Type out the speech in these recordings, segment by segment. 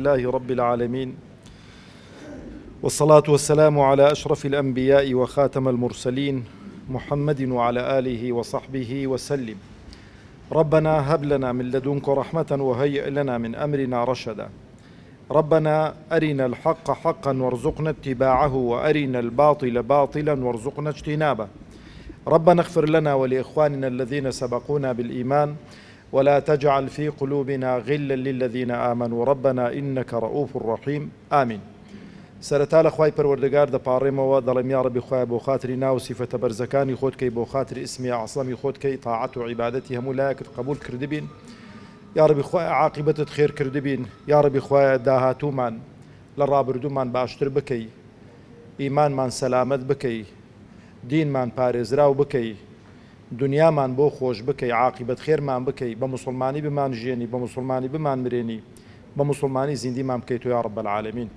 لله رب العالمين، والصلاة والسلام على أشرف الأنبياء وخاتم المرسلين محمد وعلى آله وصحبه وسلم. ربنا هب لنا من لدنك رحمة وهيئ لنا من أمرنا رشدا. ربنا أرنا الحق حقا وارزقنا اتباعه، وأرنا الباطل باطلا وارزقنا اجتنابه. ربنا اغفر لنا ولإخواننا الذين سبقونا بالإيمان، ولا تجعل في قلوبنا غلا للذين آمنوا ربنا إنك رؤوف رحيم. آمين. سەرەتا لە خوای پەروەردگار دەپاڕێمەوە، دەڵێم یا ڕەبی خوایە بۆ خاتری ناو و سیفەتە بەرزەکانی خۆت کەی، بۆ خاتری ئیسمی عەظەمی خۆت کەی، تاعەت و عیبادەتی هەموو لایەکت قبول کردبین. یا ڕەبی خوایە عاقبەتت خێر کردبین. یا ڕەبی خوایە داهاتوومان لە ڕابردوومان باشتر بکەی، ئیمانمان سەلامەت بکەی، دینمان پارێزراو بکەی، دنیامان بۆ خۆش بکەی، عاقبەت خێرمان بکەی، بە موسڵمانی بمان ژێنی، بە موسڵمانی بمان مرێنی، بە موسڵمانی زیندیمان بکەیت یا ڕەب العالەمین.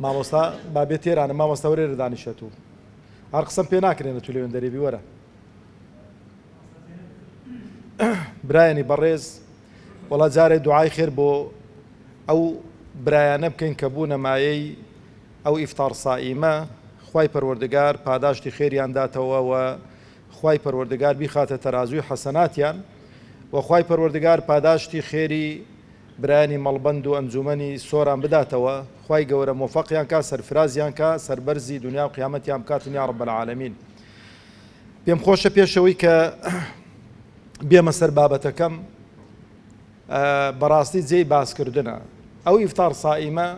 مامۆستا بابێت تێرانە، مامۆستا وەرێرە دانیشەت و هەر قسەم پێ ناکرێنە تو لێوێن دەرێبی وەرە. برایانی بەڕێز، وەڵا جارێ دوعای خێر بۆ ئەو برایانە بکەین کە بوو نەمایەی ئەو ئیفتار سائیمە. خوای پەروەردگار پاداشتی خێریان داتەوە و خوای پەروەردگار بیخاتە تەرازوی حەسەناتیان، و خوای پەروەردگار پاداشتی خێری برایانی مەڵبەند و ئەنجومەنی سۆران بداتەوە. خوای گەورە مۆفەقیان کا، سەرفرازیان کا، سەربەرزی دنیا و قیامەتیان بکاتن یا ڕەب العالەمین. پێم خۆشە پێشەوەی کە بێمە سەر بابەتەکەم، بەڕاستی جێی باسکردنە. ئەو ئیفتار سائیمە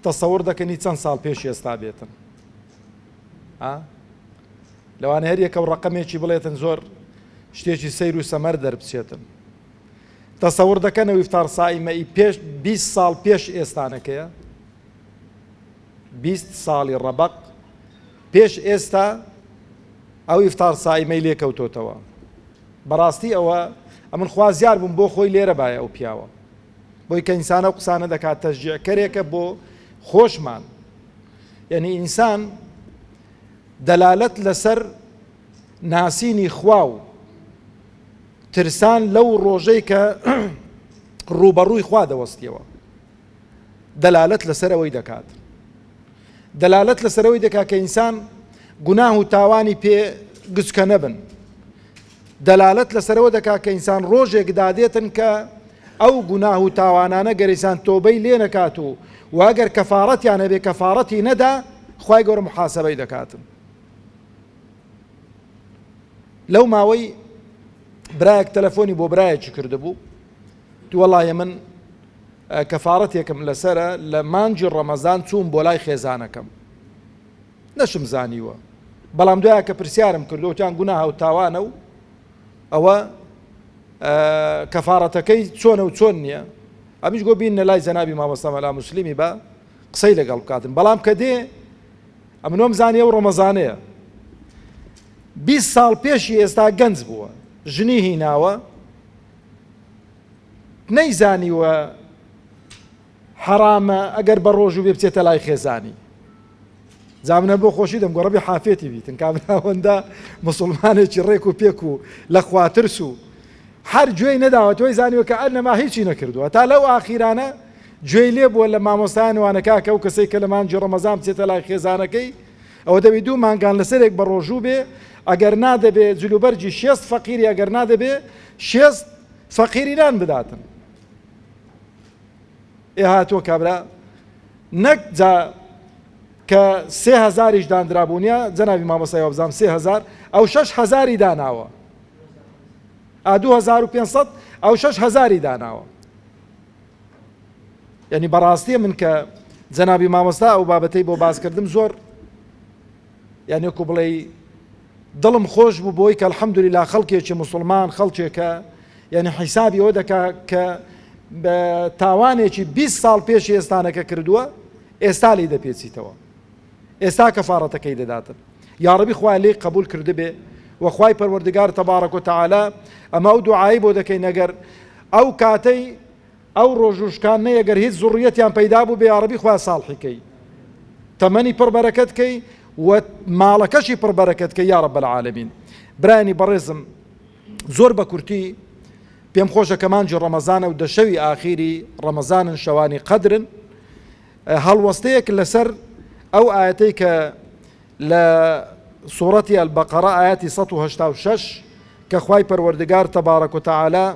تەسەوڕ دەکەنی چەند ساڵ پێش ئێستا بێتن. لەوانە هەر یەکە و ڕەقەمێکی بڵێتن زۆر شتێکی سەیر و سەمەر دەربچێتن. تەسەوڕ دەکەنەوە ئیفتار سائیمەی پێش 20 ساڵ پێش ئێستانەکەیە، 20 ساڵی ڕەبەق پێش ئێستا ئەو ئیفتار سائیمەی لێکەوتۆتەوە. بەڕاستی ئەوە ئەمن خوازیار بووم بۆ خۆی لێرە باە ئەو پیاوە، بۆی کە ئینسانە و قسانە دەکات تەشجیعکەرێکە بۆ خۆشمان. یعنی ئینسان دەلالەت لەسەر ناسینی خوا و ترسان لەو ڕۆژەی کە ڕوبەڕووی خوا دەوەستیەوە، دەلالەت لەسەرەوەی دەکات. دەلالەت لەسەرەوەی دەکات کە ئینسان گوناه و تاوانی پێ گچکە نەبن. دەلالەت لەسەرەوە دەکات کە ئینسان ڕۆژێک دادێتن کە ئەو گوناه و تاوانانە گەریسان تۆبەی لێ نەکات و واگەر کەفارەتیان هەبێ کەفارەتی نەدا، خوای گەورە محاسەبەی دەکاتن. لەو ماوەی برایەک تەلەفۆنی بۆ برایەکی کردبوو، تو وەڵایە من کەفارەتێکم لەسرە، لە مانجی ڕەمەزان چووم بۆ لای خێزانەکەم، نەشم زانیوە، بەڵام دوایە کە پرسیارم کردو وتیان گوناها و تاوانە و ئەوە کەفارەتەکەی چۆنە و چۆن نییە. ئەمیش گۆ بینە لای جەنابی مامۆستا مەلا موسلیمی بە قسەی لەگەڵ بکاتن. بەڵام کە دێ ئەمنۆم زانیە و ڕەمەزانەیە 20 ساڵ پێشی ئێستا گەنج بووە، ژنی هیناوە، نەیزانیوە حرامە ئەگەر بە ڕۆژوو بێ بچێتە لای خێزانی. جامنە بۆ خۆشی دەم گۆڕەبی حافێتی بیتن کابراوەندا مسلمانێکی ڕێک و پێک و لە خواترس و هەر گوێی نەداوە، تۆی زانیوە کە ئەنەما هیچی نەکردووە. تا لەو ئاخیرانە گوێی لێ بووە لە مامۆستایان وانەکە کە ئەو کەسەی کە لە مانجی ڕەمەزان بچێتە لای خێزانەکەی، ئەوە دەبێ 2 مانگان لەسەرێک بە ڕۆژوو بێ، ئەگەر نادەبێ جلوبەرجی 6 فەقیری، ئەگەر نادەبێ 6 فەقیرینان بداتن. ئێ هاتووە کابرا نەک جا کە 3000 دانرابوونیە، جەنابی مامۆستای وابزانم 3000، ئەو 6000 داناوە، 2500 ئەو 6000 داناوە. یعنی بەڕاستیە من کە جەنابی مامۆستا ئەو بابەتەی بۆ باسکردم زۆر یعنی وەکو بڵێ دڵم خۆش بوو بۆی کە الحەمدولیلا خەڵکێکی مسلمان، خەڵکێکە یعنی حیسابی ئەوە دەکا کە بە تاوانێکی 20 ساڵ پێش ئێستانەکە کردووە، ئێستا لی دەپێچیتەوە، ئێستا کەفارەتەکەی دەداتن. یا ڕەبی خوای لێی قبول کردبێ، و خوای پەروەردگار تەبارەک و تەعالا ئەمە ئەو دوعایی بۆ دەکەین ئەگەر ئەو کاتەی ئەو ڕۆژوشکان نەیەگەر هیچ زوڕیەتیان پەیدا بوو بێ، یا ڕەبی خوای ساڵحیکەی، تەمەنی پڕبەرەکەتکەی و ماڵەکەشی پڕبەرەکەتکەی یا ڕەب العالەمین. برایانی بەڕێزم، زۆر بە کورتی پێم خۆشە کە مانجی ڕەمەزانە و دەشەوی ئاخیری ڕەمەزانن شەوانی قەدرن هەڵوەستەیەک لەسەر ئەو ئاەتەی کە لە سوورەتی ئەلبەقەرە ئاەتی 186 کە خوای پەروەردگار تەبارەک و تەعالا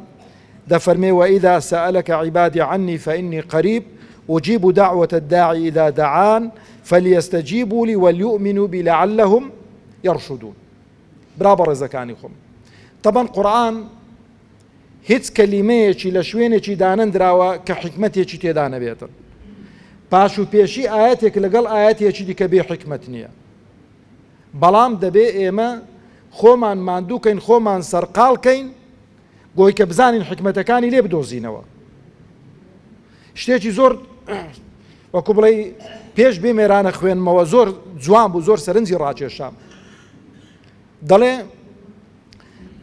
دەفەرمێ وإذا سألك عبادي عني فإني قريب أجيب دعوة الداعي إذا دعان فليستجيبوا لي وليؤمنوا بي لعلهم يرشدون. برابە ڕێزەکانی خۆم طبعا قورآن هیچ کەلیمەیەکی لە شوێنێکی دانەندراوە کە حکمەتێکی تێدا نەبێتن پاش و پێشی ئاەتێک لەگەڵ ئاەتێکی دیکە بێ حکمت نییە بەڵام دەبێ ئێمە خۆمان ماندووکەین خۆمان سەرقاڵکەین گۆی کە بزانین حکمەتەکانی لێ بدۆزینەوە شتێکی زۆر وەکو بڵێ پێش بێ مێرانە خوێنمەوە زۆر جوان بوو زۆر سەرنجی ڕاکێشام دەڵێ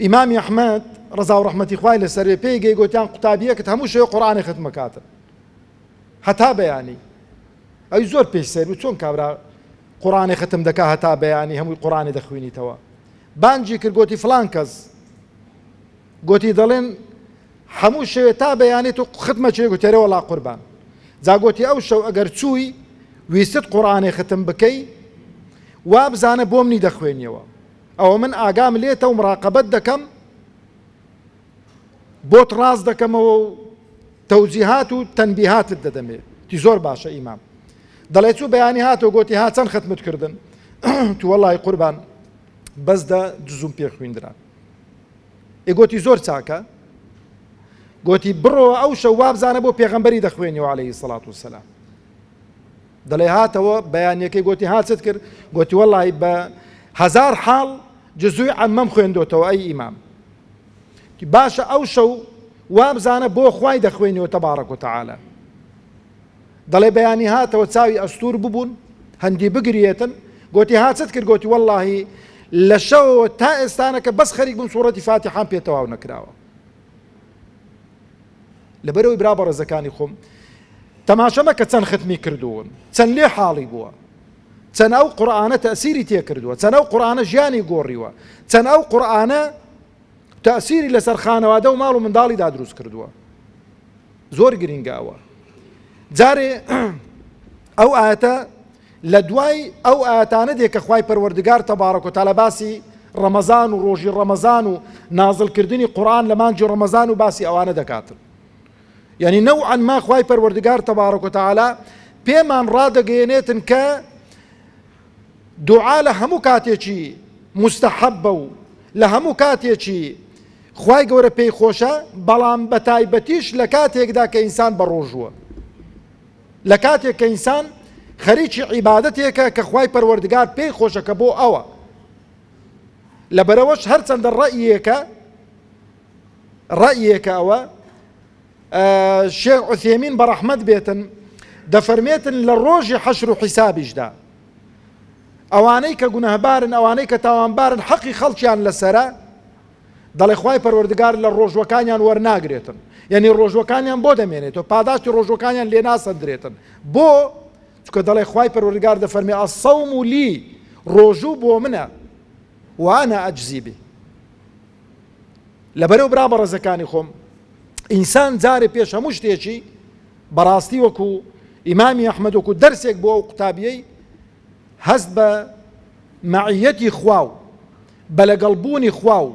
ئیمامی ئەحمەد ڕەزا و ڕەحمەتی خوای لەسەر پێی گەی گوتیان قوتابیەکەت هەموو شێوە قورئانی ختمە کاتە هەتا بەیانی ئەوی زۆر پێش سەر بوو چۆن کابرا قورئانی ختم دەکا هەتا بەیانی هەمووی قورئانی دەخوێنیتەوە بانجی کرد گوتی فلان کەس گوتی دەڵێن هەموو شەوێ تا بەیانی تۆ ختمە چێ گوتێرە وەڵا قوربان جا گوتی ئەو شەو ئەگەر چووی ویست قورئانی ختم بکەی وا بزانە بۆ منی دەخوێنیەوە ئەوە من ئاگام لێتە و مراقەبەت دەکەم بۆت ڕاست دەکەمەوە و تەوجیهات و تەنبیهاتت دەدەمێ تی زۆر باشە ئیمام دەڵێ چوو بەیانی هاتەوە گوتی ها چەند ختمت کردن تو وەڵای قوربان بەسدە جزوم پێ خوێندرا گوتی زۆر چاکە گوتی بڕۆ ئەو شەو وا بزانە بۆ پێغەمبەری دەخوێنیەوە عەلەیهی سەڵات وسەلام دەڵێ هاتەوە بەیانیەکەی گوتی هاچت کرد گوتی وەڵای بە هەزار حاڵ جزوی عەمەم خوێندۆتەوە ئەی ئیمام باشە ئەو شەو وا بزانە بۆ خوای دەخوێنیەوە تەبارەک و تەعالا دەڵێ بەیانی هاتەوە چاوی ئەستور ببوون هەندی بگرێتن گوتی هاچت کرد گوتی وەڵڵاهی لە شەوەوە تا ئێستانەکە بەس خەریک بووم سوورەتی فاتیحام پێ تەواو نەکراوە لەبەرەوەی برا بە ڕێزەکانی خۆم تەماشە مەکە چەند ختمی کردوون چەند لێ حاڵی بووە چەند ئەو قورئانە تەئسیری تێ کردووە چەند ئەو قورئانە ژیانی گۆڕیوە چەند ئەو قورئانە تەئسیری لەسەر خانەوادە و ماڵ و منداڵیدا دروست کردووە زۆر گرینگاوە جارێ ئەو ئاەتە لە دوای ئەو ئاەتانە دێ کە خوای پەروەردگار تەبارەک و تەعالا باسی ڕەمەزان و ڕۆژی ڕەمەزان و نازڵکردنی قورئان لە مانجی ڕەمەزان و باسی ئەوانە دەکاتن یعنی نەوعەن ما خوای پەروەردگار تەبارەک و تەعالا پێمان ڕادەگەیەنێتن کە دوعا لە هەموو کاتێکی مستەحەبە و لە هەموو کاتێکی خوای گەورە پێی خۆشە بەڵام بە تایبەتیش لە کاتێکدا کە ئینسان بە ڕۆژووە لە کاتێک کە ئینسان خەریکی عیبادەتێکە کە خوای پەروەردگار پێی خۆشە کە بۆ ئەوە لەبەرەوەش هەرچەندە ڕەئیەکە ئەوە شێخ عوثێمین بە ڕەحمەت بێتن دەفەرمێتن لە ڕۆژی حەشر و حیسابیشدا ئەوانەی کە گونەهبارن ئەوانەی کە تاوانبارن حەقی خەڵکیان لەسەرە دەڵێ خوای پەروەردگار لە ڕۆژوەکانیان وەرناگرێتن یعنی ڕۆژوەکانیان بۆ دەمێنێتەوە پاداشتی ڕۆژوەکانیان لێ ناسەندرێتن بۆ چونکە دەڵێ خوای پەروەردگار دەفەرمێ ئەسەوم لی ڕۆژوو بۆ منە وانە ئەجزی بێ لەبەرەو برا بە ڕێزەکانی خۆم ئینسان جارێ پێش هەموو شتێکی بەڕاستی وەکو ئیمامی ئەحمەد وەکو دەرسێک بۆ ئەو قوتابیەی هەست بە مەعیەتی خوا و بە لەگەڵبوونی خوا و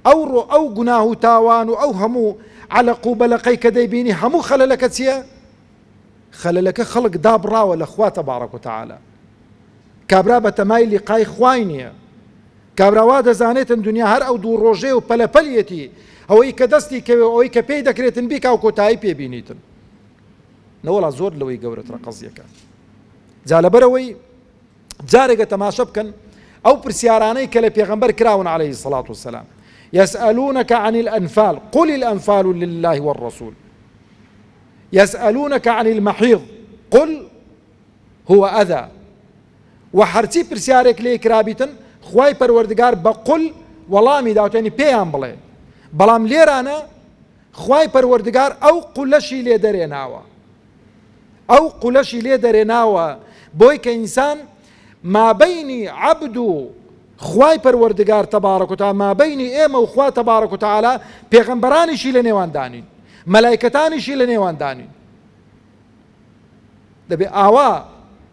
ئەو گوناه و تاوان و ئەو هەموو عەلەق و بەلەقەی کە دەیبینی هەموو خەلەلەکە چییە؟ خەلەلەکە خەڵک دابڕاوە لە خوا تەبارەک و تەعالا کابرا بە تەمای لیقای خوای نییە کابرا وا دەزانێتن دنیا هەر ئەو دوو ڕۆژێ و پەلەپەلیەتی ئەوەی کە دەستی کەوێ ئەوەی کە پێی دەکرێتن بیکا و کۆتایی پێبینیتن نەوەڵا زۆر لەوەی گەورەترە قەزیەکە جا لەبەرەوەی جارێکە تەماشە بکەن ئەو پرسیارانەی کە لە پێغەمبەر کراون عەلەیهی الصەڵاة والسەلام يسألونك عن الأنفال قل الأنفال لله والرسول يسألونك عن المحيض قل هو أذى وحرتي برسيارك لي كرابيتن خواي پروردگار بقل وڵامی داوتێنی پێیان بڵێ بەڵام لێرانە خواي پەروەردگار ئەو قولەشی لێ دەرێناوە بۆی کە ئینسان مابەینی عەبد و خوای پەروەردگار تەبارەک و تەعالا مابەینی ئێمە و خوا تەبارەک و تەعالا پێغەمبەرانیشی لە نێواندانین، مەلایکەتانیشی لە نێواندانین. دەبێ ئاوا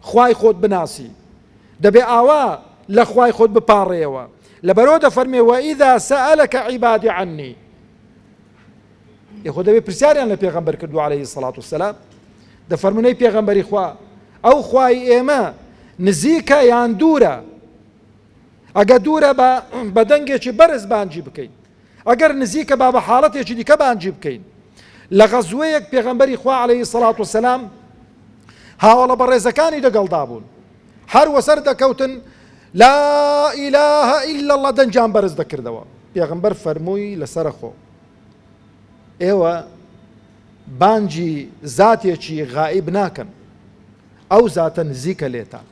خوای خۆت بناسی، دەبێ ئاوا لە خوای خۆت بپاڕێەوە. لەبەرەوە دەفەرمێ وەئیذا سەئەلەکە عیبادی عنی، یەخۆ دەبێ پرسیاریان لە پێغەمبەر کردو عەلەیهی سەڵات وسەلام. دەفەرمونەی پێغەمبەری خوا ئەو خوای ئێمە نزیکە یان دوورە؟ ئەگە دوورە بە دەنگێکی بەرز بانجی بکەین، ئەگەر نزیکە با بە حاڵەتێکی دیکە بانجی بکەین. لە غەزوەیەک پێغەمبەری خوا عەلەیهی سەڵات وسەلام هاوڵە بەڕێزەکانی دەگەڵدا بوون، هەر وەسەر دەکەوتن لا ئیلاهە ئیلا الله، دەنجیان بەرز دەکردەوە. پێغەمبەر فەرمووی لەسەرە خۆ ئێوە بانجی زاتێکی غائب ناکەن، ئەو زاتە نزیکە لێتان.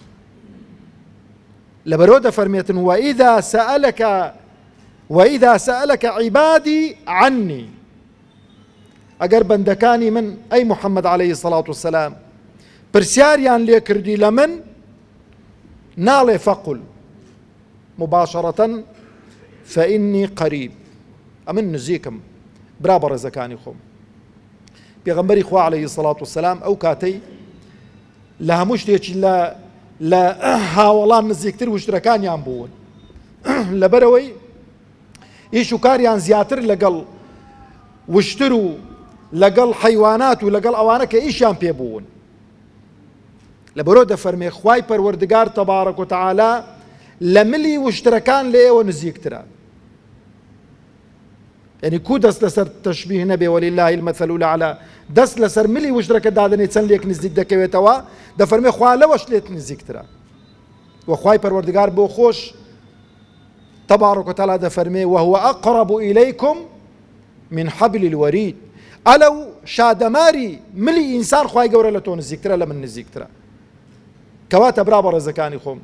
لەبەرەوە دەفەرمێتن وەئیذا سەئەلەکە عیبادی عنی، ئەگەر بەندەکانی من ئەی محەممەد عەلەیهی سەڵات وسەلام پرسیاریان لێ کردی لە من، ناڵێ فەقل مباشرەتەن فەئینی قەریب، ئەمن نزیکم برا بەڕێزەکانی خۆم. پێغەمبەری خوا عەلەیهی سەڵات وسەلام ئەو کاتەی لە هەموو شتێکی لە هاوڵان نزیکتر وشترەکانیان بوون، لەبەرەوەی ئیش و کاریان زیاتر لەگەڵ وشتر و لەگەڵ حەیوانات و لەگەڵ ئەوانە کە ئیشیان پێ بوون. لەبەرەوە دەفەرمێ خوای پەروەردگار تەبارەک و تەعالا لە ملی وشترەکان لە ئێوە نزیکترە. یعنی کو دەست لەسەر تەشبیه نەبێ وەلله المەثل الأعلى، دەست لەسەر ملی وشترەکە دادنێ چەند لێک نزیک دەکەوێتەوە، دەفەرمێ خوا لەوەش لێت نزیکترە. وەخوای پەروەردگار بۆ خۆش تەبارەک و تەعالا دەفەرمێ وهو أقرب إليكم من حبل الوريد، ئەلەو شادەماری ملی ئینسان خوای گەورە لە تۆ نزیکترە لە من نزیکترە. کەواتە برا بەڕێزەکانی خۆم،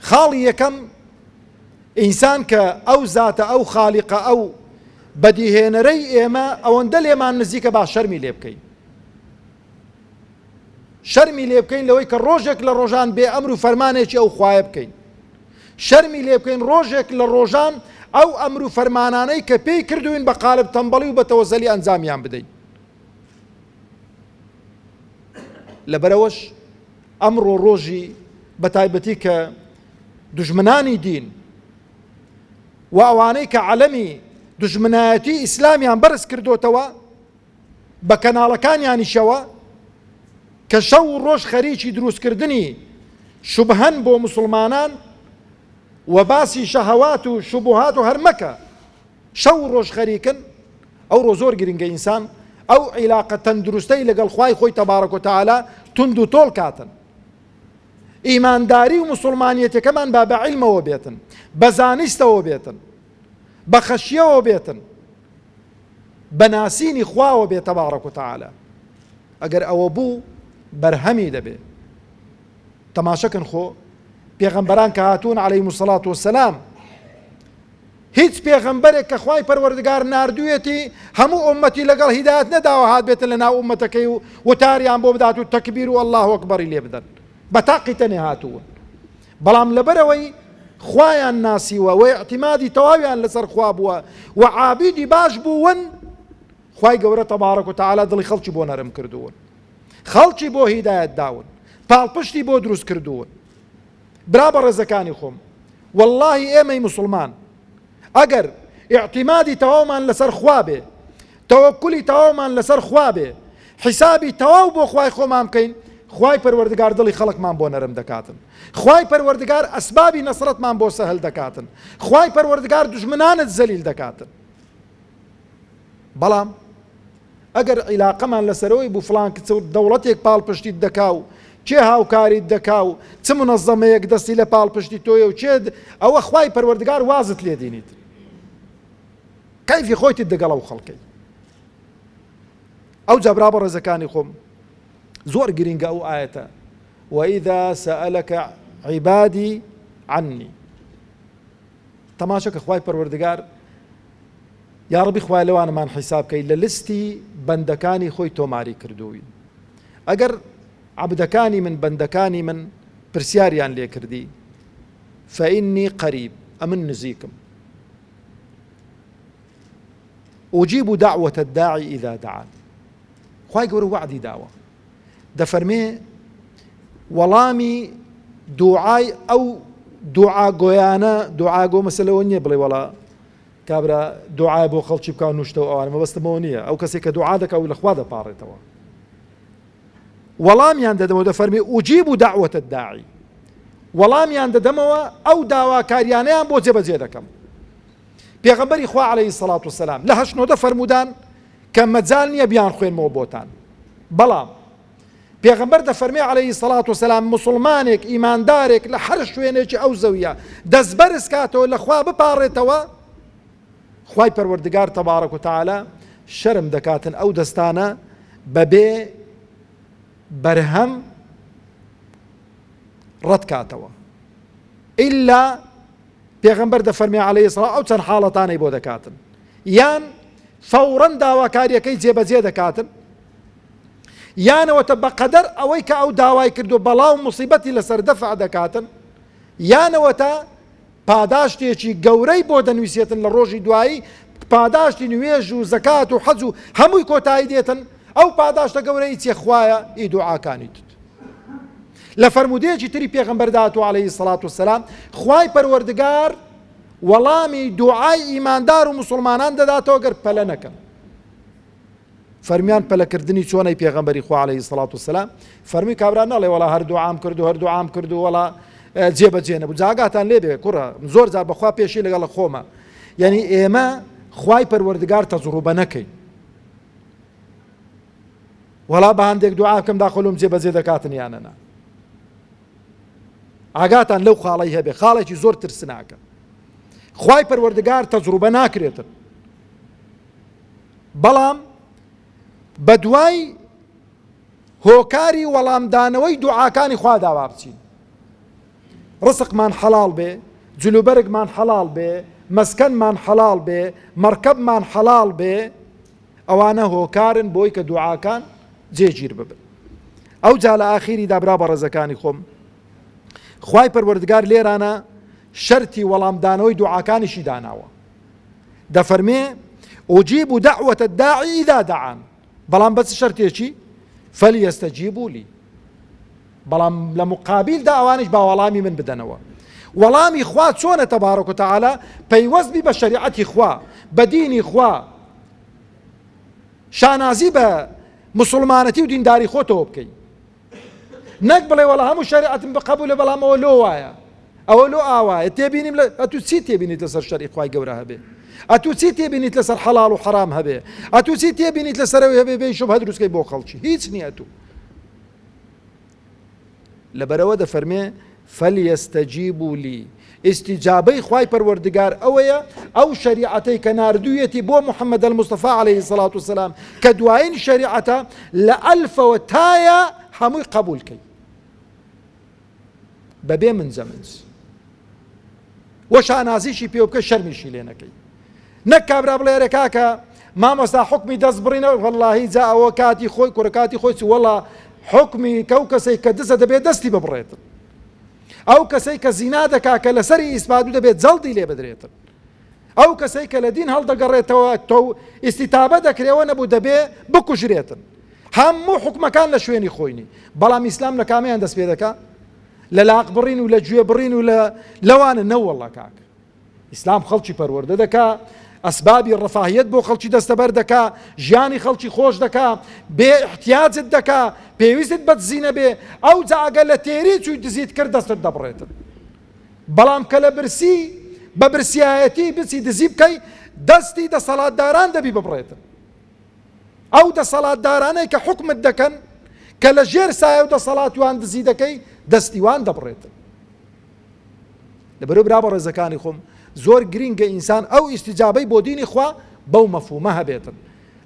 خاڵی یەکەم ئینسان کە ئەو زاتە ئەو خالیقە ئەو بەدیهێنەرەی ئێمە ئەوەندە لێمان نزیکە با شەرمی لێ بکەین. شەرمی لێ بکەین لەوەی کە ڕۆژێک لە ڕۆژان بێ ئەمر و فەرمانێکی ئەو خوایە بکەین. شەرمی لێ بکەین ڕۆژێک لە ڕۆژان ئەو ئەمر و فەرمانانەی کە پێی کردوین بە قالب تەمبەڵی و بە تەوەزەلی ئەنجامیان بدەین. لەبەرەوەش ئەمڕۆ ڕۆژی بەتایبەتی کە دوژمنانی دین و ئەوانەی کە عەلەمی دوژمنایەتی ئیسلامیان بەرز کردوتەوە بە کەناڵەکانیانیشەوە، کە شەو و ڕۆژ خەریکی دروستکردنی شوبهەن بۆ مسلمانان و باسی شەهەوات و شوبهات و هەرمەکە، شەو و ڕۆژ خەریکن. ئەو ڕۆ زۆر گرنگە ئینسان ئەو عیلاقە تەندروستەی لەگەڵ خوای خۆی تەبارەک و تەعالا تند و تۆڵ کاتن. ئیمانداری و مسلمانیەتەکەمان با بە عیلمەوە بێتن، بە زانستەوە بێتن، بە خەشیەوە بێتن، بە ناسینی خواوە بێت تەبارەک و تەعالا. ئەگەر ئەوە بوو بەرهەمی دەبێت. تەماشەکن خۆ پێغەمبەران کە هاتوون عەلەیهیمو سەڵات وەسەلام، هیچ پێغەمبەرێک کە خوای پەروەردگار ناردوویەتی هەموو ئومەتی لەگەڵ هیدایەت نەداوە هات بێتن لە ناو ئومەتەکەی و وتاریان بۆ بدات و تەکبیر و ئەڵڵاهو ئەکبەری لێ بدەن، بە تاقی تەنێ هاتوون. بەڵام لەبەرەوەی خوایان ناسیوە و اعتیمادی تەواویان لەسەر خوا بووە و عابیدی باش بوون، خوای گەورە تەبارەک و تەعالا دڵی خەڵکی بۆ نەرم کردوون، خەڵکی بۆ هیدایەت داون، پاڵپشتی بۆ دروست کردوون. برا بەڕێزەکانی خۆم، وەڵڵاهی ئێمەی مسلمان ئەگەر اعتیمادی تەواومان لەسەر خوا بێ، تەوەکولی تەواومان لەسەر خوا بێ، حیسابی تەواو بۆ خوای خۆمان بکەین، خوای پەروەردگار دڵی خەڵکمان بۆ نەرم دەکاتن، خوای پەروەردگار ئەسبابی نەسرەتمان بۆ سەهل دەکاتن، خوای پەروەردگار دوژمنانت زەلیل دەکاتن. بەڵام ئەگەر عیلاقەمان لەسەرەوەی بوو فڵان دەوڵەتێک پاڵپشتیت دەکا و چێ هاوکاریت دەکا و چ منەظەمەیەک دەستی لە پاڵپشتی تۆیە و چێ ئەوە خوای پەروەردگار وازت لێ دینیت، کەیفی خۆیتت دەگەڵ ئەو خەڵکەی. ئەو جا برا بەڕێزەکانی خۆم، زۆر گرنگە ئەو ئایەتە وەئیذا سەئەلەکە عیبادی عنی. تەماشەکە خوای پەروەردگار یا ڕەبی خوای لەوانمان حیساب بکەی لە لستی بەندەکانی خۆی تۆماری کردووین. ئەگەر عەبدەکانی من بەندەکانی من پرسیاریان لێ کردی فإني قريب أمن نزيكم أجيب دعوة الداعي إذا دعان. خواهي قولوا وعدي دعوة دفرمي وڵامی دوعای ئەو دوعا گۆیانە دوعاگۆ مەسەلەوە نییە بڵێ وەڵا کابرا دوعای بۆ خەڵکی بکە و نوشتە و ئەوانە مەبەستمەوە نییە ئەو کەسێک کە دوعا دەکە و لەخوا دەپاڕێتەوە وەڵامیان دەدەمەوە دەفەرمی ئوجیب دعوەتە الداعی وەڵامیان دەدەمەوە ئەو داواکاریانەیان بۆ جێبەجێ دەکەم. پێغەمبەری خوا عەلەیهی سەڵات وسەلام لە هەشنۆدە فەرمودان کە مەجال نییە بیان خوێنمەوە بۆتان، بەڵام پێغەمبەر دەفەرمێ عەلەیهی سەڵات وسەلام مسلمانێک ئیماندارێک لە هەر شوێنێکی ئەو زەویە دەستبەرز کاتەوە لەخوا بپاڕێتەوە، خوای پەروەردگار تەبارەک و تەعالا شەرم دەکاتن ئەو دەستانە بەبێ بەرهەم ڕەت کاتەوە. ئیلا پێغەمبەر دەفەرمێ عەلەیهی سەڵات ئەو چەند حاڵەتانەی بۆ دەکاتن، یان فەوڕەن داواکاریەکەی جێبەجێ دەکاتن، یانەوەتە بەقەدەر ئەوەی کە ئەو داوای کردو بەڵاو موسیبەتی لەسەر دەفع دەکاتن، یانەوەتە پاداشتێکی گەورەی بۆ دەنووسێتن لە ڕۆژی دوایی، پاداشتی نوێژ و زەکات و حەج و هەمووی کۆتایی دێتن، ئەو پاداشتە گەورەی چێ خوایە ئی دوعاکانی تت. لە فەرمودەیەکی تری پێغەمبەر داهاتوە عەلەیهی سەڵات وسەلام خوای پەروەردگار وەڵامی دوعای ئیماندار و مسلمانان دەداتەوە گەر پەلە نەکەن. فەرمیان پەلەکردنی چۆنەی پێغەمبەری خوا عەلەیهی سەڵات وسەلام فەرمی کابرا نەڵێ وەڵا هەر دوعام کردو هەر دوعام کردو وەڵا جێبەجێ نەبوو، جاگاتان لێ بێ کوڕە زۆر جار بەخوا پێشی لەگەڵ خۆمە، یعنی ئێمە خوای پەروەردگار تەجروبە نەکەی وەڵا بە هەندێک دوعا بکەم داخەلوم جێبەجێ دەکاتن یانەنا. ئاگاتان لەو خاڵەی هەبێ، خاڵێکی زۆر ترسناکە. خوای پەروەردگار تەجروبە ناکرێتن، بەڵام بە دوای هۆکاری وەڵامدانەوەی دوعاکانی خوا داوا بچین. ڕزقمان حەڵاڵ بێ، جلوبەرگمان حەڵاڵ بێ، مەسکەنمان حەڵاڵ بێ، مەرکەبمان حەڵاڵ بێ، ئەوانە هۆکارن بۆی کە دوعاکان جێگیر ببن. ئەو جا لە ئاخیری دابرا بە ڕێزەکانی خۆم خوای پەروەردگار لێرانە شەرتی وەڵامدانەوەی دوعاکانیشی داناوە، دەفەرمێ ئوجیب دعوة الداعی إذا دعان، بەڵام بەچ شەرتێکی فەلیەستەجیبوا لی، بەڵام لە مقابلدا ئەوانش با وەڵامی من بدەنەوە. وەڵامی خوا چۆنە تەبارەک و تەعالا پەیوەستبی بە شەریعەتی خوا، بە دینی خوا، شانازی بە مسلمانەتی و دینداری خۆتەوە بکەی، نەک بڵێ وەڵا هەموو شەریعەتم بقبولە بەڵام ئەوە لۆ وایە ئەوە لۆ ئاوایە تێبینیم ئەتوو چی تێبینیت لەسەر شەریع خوای گەورە هەبێ، ئەتوو چی تێبینیت لەسەر حەڵاڵ و حەرام هەبێ، ئەتوو چی تێبینیت لەسەرەوەی هەبێ بێ شوبهە دروستکەی بۆ خەڵکی، هیچ نییە. تو لەبەرەوە دەفەرمێ فەلیەستەجیبوا لی، ئیستیجابەی خوای پەروەردگار ئەوەیە ئەو شەریعەتەی کە ناردوویەتی بۆ محەممەد الموستەفا عەلەیهی سەڵات وسەلام کە دوایین شەریعەتە لە ئەلفەوە تایە هەمووی قبولکەی بەبێ منجەمنج وە شانازیشی پێ بکە شەرمیشی لێ نەکەی. نەک کابرا بڵێرە کاکە مامۆستا حکمی دەست بڕینەوە وەڵڵاهی جا ئەوە کاتی خۆی کوڕە کاتی خۆی وەڵا حکمی کە ئەو کەسەی کە دزە دەبێت دەستی ببڕێتن، ئەو کەسەی کە زینا دەکا کە لەسەری ئیسپات دەبێت جەڵدی لێ بدرێتن، ئەو کەسەی کە لە دین هەڵدەگەڕێتەوە تۆ ئیستیتابە دەکرێەوە نەبوو دەبێ بکوژرێتن. هەموو حکومەکان لە شوێنی خۆینی، بەڵام ئیسلام لە کامیان دەست پێ دەکا؟ لە لاق بڕین و لە گوێ بڕین و لەوانە نەوەڵڵا کاک. ئیسلام خەڵکی پەروەردە دەکا، ئەسبابی ڕەفاهیەت بۆ خەڵکی دەستەبەر دەکا، ژیانی خەڵکی خۆش دەکا، بێ احتیاجت دەکا، پێویستت بە دزینە بێ، ئەو جاگە لە تێری چووی دزیت کرد دەستت دەبڕێتن. بەڵام کە لە برسی بە برسیایەتی بچی دزی بکەی دەستی دەسەڵاتداران دەبی ببڕێتن. ئەو دەسەڵاتدارانەی کە حکمت دەکەن کە لە ژێر سایە و دەسەڵاتیوان دزی دەکەی دەستیوان دەبڕێتن. لەبەرەوە برا بە ڕێزەکانی خۆم زۆر گرینگە ئینسان ئەو ئیستیجابەی بۆ دینی خوا بەو مەفهومە هەبێتن،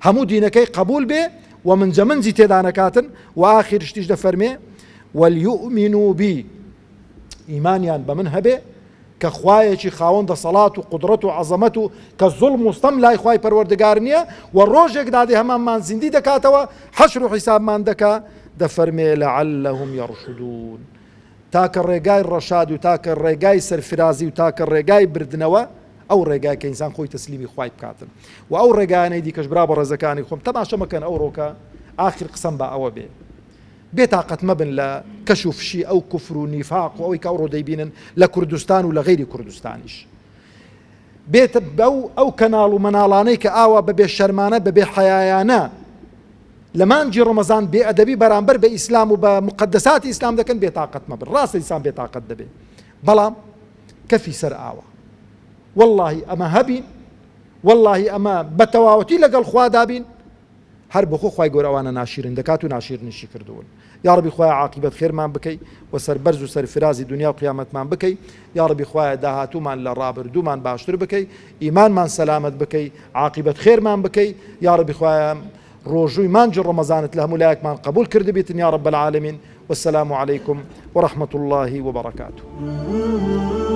هەموو دینەکەی قبول بێ و منجەمنجی تێدا نەکاتن. و ئاخر شتیش دەفەرمێ وەلیؤمنوا بی، ئیمانیان بە من هەبێ کە خوایەکی خاوەن دەسەڵات و قودرەت و عەزەمەت و کە زوڵم و ستەم لای خوای پەروەردگار نییە و ڕۆژێک دادێ هەمانمان زیندی دەکاتەوە حەشر و حیسابمان دەکا. دەفەرمێ لەعەلەهم یەڕشودون، تاکە ڕێگای ڕەشاد و تاکە ڕێگای سەرفرازی و تاکە ڕێگای بردنەوە ئەو ڕێگای کە ئینسان خۆی تەسلیمی خوای بکاتن و ئەو ڕێگانەی دیکەش برا بە ڕێزەکانی خۆم تەماشە مەکەن ئەو ڕۆکە ئاخر قسەم بە ئەوە بێ بێتاقەت مەبن لە کەش و فشی ئەو کوفر و نیفاق و ئەوەی کە ئەوڕۆ دەیبینن لە کوردستان و لە غەیری کوردستانیش بێتە ئەو کەناڵ و مەناڵانەی کە ئاوا بەبێ شەرمانە بەبێ حەیایانە لە مانجی ڕەمەزان بێئەدەبی بەرامبەر بە ئیسلام و بە مقدساتی ئیسلام دەکەن بێتاقەت مەبن ڕاستە ئینسان بێتاقەت دەبێ بەڵام کەفی سەر ئاوە واللهی ئەمە هەبین واللهی ئەمە بە تەواوەتی لەگەڵ خوا دابین هەر بۆ خۆ خوای گەورە ئەوانە ناشیرن دەکات و ناشیرنیشی کردوون یا ربی خوای عاقبەت خێرمان بکەی و سەربەرز و سەرفرازی دنیا و قیامەتمان بکەی یا ربی خوای داهاتوومان لە ڕابردوومان باشتر بکەی ئیمانمان سەلامەت بکەی عاقبەت خێرمان بکەی یا ربی خوای ڕۆژووی مانجی ڕەمەزانت لە هەموو لایەکمان قبول کرد بیتن یا رب العالمین والسلام عليكم ورحمة الله وبركاته. Mm-hmm.